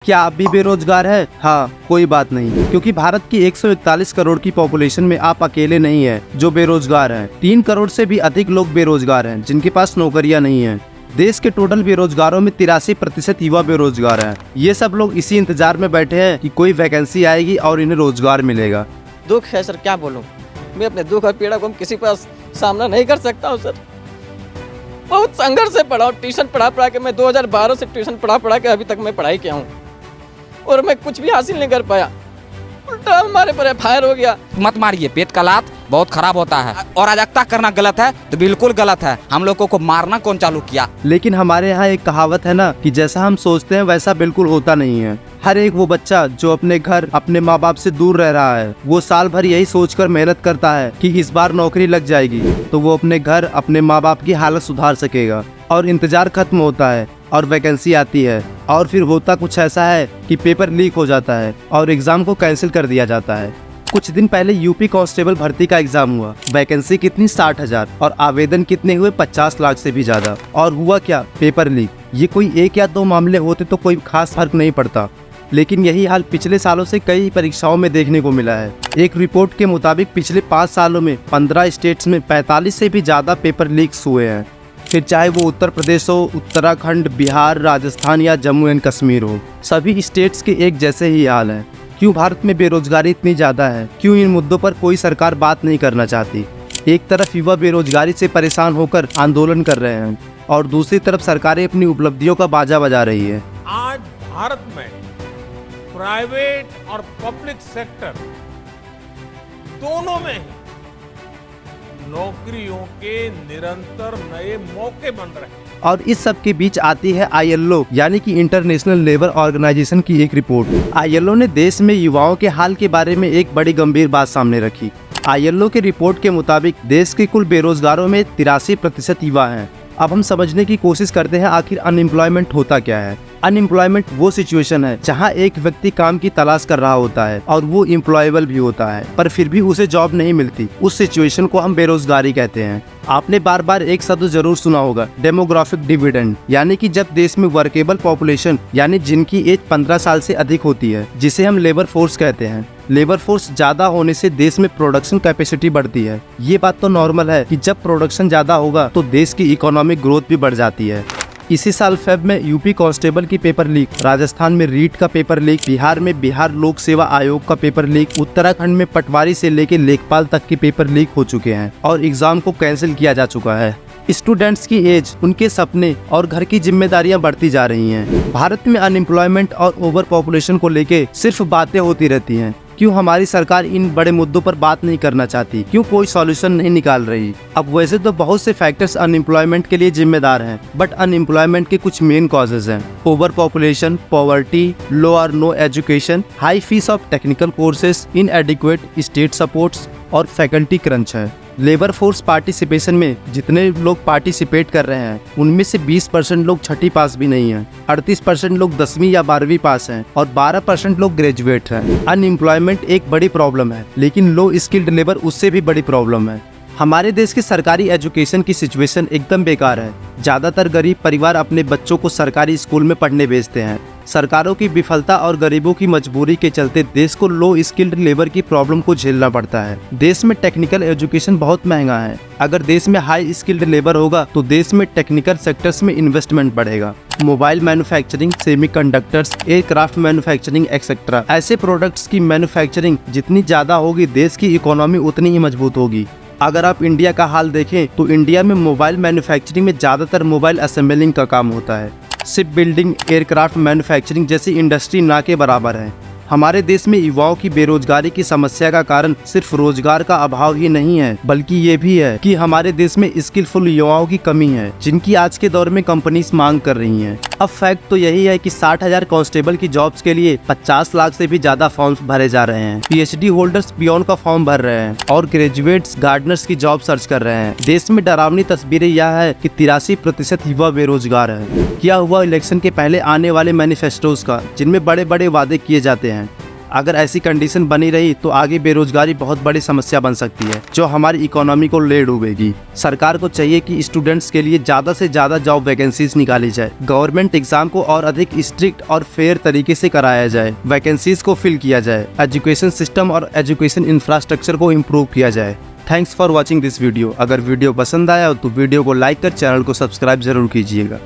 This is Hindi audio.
क्या आप भी बेरोजगार हैं? हाँ, कोई बात नहीं, क्योंकि भारत की 141 करोड़ की पॉपुलेशन में आप अकेले नहीं हैं जो बेरोजगार हैं। 3 करोड़ से भी अधिक लोग बेरोजगार हैं जिनके पास नौकरियां नहीं हैं। देश के टोटल बेरोजगारों में 83% युवा बेरोजगार हैं। ये सब लोग इसी इंतजार में बैठे हैं कि कोई वैकेंसी आएगी और इन्हें रोजगार मिलेगा। दुख है सर, क्या बोलूं। मैं अपने दुख और पीड़ा को हम किसी पास सामना नहीं कर सकता हूं सर। बहुत संघर्ष से पढ़ा हूं, ट्यूशन पढ़ा के मैं 2012 से ट्यूशन पढ़ा के अभी तक मैं पढ़ाई किया हूं और मैं कुछ भी हासिल नहीं कर पाया। उल्टा हमारे पर फायर हो गया। मत मारिए, पेट का लात बहुत खराब होता है और अराजकता करना गलत है तो बिल्कुल गलत है। हम लोगों को मारना कौन चालू किया? लेकिन हमारे यहाँ एक कहावत है ना कि जैसा हम सोचते हैं वैसा बिल्कुल होता नहीं है। हर एक वो बच्चा जो अपने घर अपने माँ बाप से दूर रह रहा है, वो साल भर यही सोचकर मेहनत करता है कि इस बार नौकरी लग जाएगी तो वो अपने घर अपने माँ बाप की हालत सुधार सकेगा। और इंतजार खत्म होता है और वैकेंसी आती है और फिर होता कुछ ऐसा है कि पेपर लीक हो जाता है और एग्जाम को कैंसिल कर दिया जाता है। कुछ दिन पहले यूपी कांस्टेबल भर्ती का एग्जाम हुआ। वैकेंसी कितनी 60,000 और आवेदन कितने हुए 50 लाख से भी ज्यादा। और हुआ क्या? Paper leak. ये कोई 1 या 2 मामले होते तो कोई खास फर्क नहीं पड़ता, लेकिन यही हाल पिछले सालों से कई परीक्षाओं में देखने को मिला है। एक रिपोर्ट के मुताबिक पिछले 5 सालों में 15 स्टेट्स में 45 से भी ज्यादा पेपर लीक्स हुए हैं। फिर चाहे वो उत्तर प्रदेश हो, उत्तराखंड, बिहार, राजस्थान या जम्मू एंड कश्मीर हो, सभी स्टेट्स के एक जैसे ही हाल है। क्यों भारत में बेरोजगारी इतनी ज़्यादा है? क्यों इन मुद्दों पर कोई सरकार बात नहीं करना चाहती? एक तरफ युवा बेरोजगारी से परेशान होकर आंदोलन कर रहे हैं और दूसरी तरफ सरकारें अपनी उपलब्धियों का बाजा बजा रही है। आज भारत में प्राइवेट और पब्लिक सेक्टर दोनों में ही नौकरियों के निरंतर नए मौके बन रहे हैं। और इस सब के बीच आती है ILO यानी कि इंटरनेशनल लेबर ऑर्गेनाइजेशन की एक रिपोर्ट। ILO ने देश में युवाओं के हाल के बारे में एक बड़ी गंभीर बात सामने रखी। ILO के रिपोर्ट के मुताबिक देश के कुल बेरोजगारों में 83% युवा हैं। अब हम समझने की कोशिश करते हैं आखिर अनएम्प्लॉयमेंट होता क्या है। अनएम्प्लॉयमेंट वो सिचुएशन है जहां एक व्यक्ति काम की तलाश कर रहा होता है और वो एम्प्लॉयबल भी होता है, पर फिर भी उसे जॉब नहीं मिलती। उस सिचुएशन को हम बेरोजगारी कहते हैं। आपने बार बार एक शब्द जरूर सुना होगा, डेमोग्राफिक डिविडेंड, यानी कि जब देश में वर्केबल पॉपुलेशन यानी जिनकी एज 15 साल से अधिक होती है, जिसे हम लेबर फोर्स कहते हैं। लेबर फोर्स ज्यादा होने से देश में प्रोडक्शन कैपेसिटी बढ़ती है। ये बात तो नॉर्मल है कि जब प्रोडक्शन ज्यादा होगा तो देश की इकोनॉमिक ग्रोथ भी बढ़ जाती है। इसी साल फेब में यूपी कांस्टेबल की पेपर लीक, राजस्थान में रीट का पेपर लीक, बिहार में बिहार लोक सेवा आयोग का पेपर लीक, उत्तराखंड में पटवारी से लेकर लेखपाल तक के पेपर लीक हो चुके हैं और एग्जाम को कैंसिल किया जा चुका है। स्टूडेंट्स की एज, उनके सपने और घर की जिम्मेदारियां बढ़ती जा रही हैं। भारत में अनएम्प्लॉयमेंट और ओवर पॉपुलेशन को लेके सिर्फ बातें होती रहती हैं। क्यों हमारी सरकार इन बड़े मुद्दों पर बात नहीं करना चाहती? क्यों कोई सॉल्यूशन नहीं निकाल रही? अब वैसे तो बहुत से फैक्टर्स अनएम्प्लॉयमेंट के लिए जिम्मेदार हैं, बट अनएम्प्लॉयमेंट के कुछ मेन कॉजेज हैं। ओवर पॉपुलेशन, पॉवर्टी, लो और no education, high fees of technical courses, inadequate state supports और फैकल्टी क्रंच है। लेबर फोर्स पार्टिसिपेशन में जितने लोग पार्टिसिपेट कर रहे हैं उनमें से 20% लोग 6ठी पास भी नहीं हैं, 38% लोग 10वीं या 12वीं पास हैं और 12% लोग ग्रेजुएट हैं। अनएम्प्लॉयमेंट एक बड़ी प्रॉब्लम है, लेकिन लो स्किल्ड लेबर उससे भी बड़ी प्रॉब्लम है। हमारे देश की सरकारी एजुकेशन की सिचुएशन एकदम बेकार है। ज़्यादातर गरीब परिवार अपने बच्चों को सरकारी स्कूल में पढ़ने भेजते हैं। सरकारों की विफलता और गरीबों की मजबूरी के चलते देश को लो स्किल्ड लेबर की प्रॉब्लम को झेलना पड़ता है। देश में टेक्निकल एजुकेशन बहुत महंगा है। अगर देश में हाई स्किल्ड लेबर होगा तो देश में टेक्निकल सेक्टर्स में इन्वेस्टमेंट बढ़ेगा। Mobile manufacturing, semiconductors, aircraft manufacturing etcetera, ऐसे प्रोडक्ट्स की मैन्युफैक्चरिंग जितनी ज़्यादा होगी देश की इकोनॉमी उतनी ही मजबूत होगी। अगर आप इंडिया का हाल देखें तो इंडिया में मोबाइल मैन्युफैक्चरिंग में ज़्यादातर मोबाइल असेंबलिंग का काम होता है। शिप बिल्डिंग, एयरक्राफ्ट मैन्युफैक्चरिंग जैसी इंडस्ट्री ना के बराबर है। हमारे देश में युवाओं की बेरोजगारी की समस्या का कारण सिर्फ रोजगार का अभाव ही नहीं है, बल्कि ये भी है कि हमारे देश में स्किलफुल युवाओं की कमी है, जिनकी आज के दौर में कंपनीज मांग कर रही हैं। अब फैक्ट तो यही है कि 60,000 कांस्टेबल की जॉब्स के लिए 50 लाख से भी ज्यादा फॉर्म्स भरे जा रहे हैं। PhD होल्डर्स पियोन का फॉर्म भर रहे हैं और ग्रेजुएट्स गार्डनर्स की जॉब सर्च कर रहे हैं। देश में डरावनी तस्वीरें यह है कि 83% युवा बेरोजगार है। क्या हुआ इलेक्शन के पहले आने वाले मैनिफेस्टोज का, जिनमें बड़े बड़े वादे किए जाते हैं? अगर ऐसी कंडीशन बनी रही तो आगे बेरोजगारी बहुत बड़ी समस्या बन सकती है, जो हमारी इकोनॉमी को ले डूबेगी। सरकार को चाहिए कि स्टूडेंट्स के लिए ज़्यादा से ज़्यादा जॉब वैकेंसीज निकाली जाए। गवर्नमेंट एग्जाम को और अधिक स्ट्रिक्ट और फेयर तरीके से कराया जाए, वैकेंसीज को फिल किया जाए, एजुकेशन सिस्टम और एजुकेशन इंफ्रास्ट्रक्चर को इम्प्रूव किया जाए। Thanks for watching this video. अगर वीडियो पसंद आया हो तो वीडियो को लाइक कर चैनल को सब्सक्राइब जरूर कीजिएगा।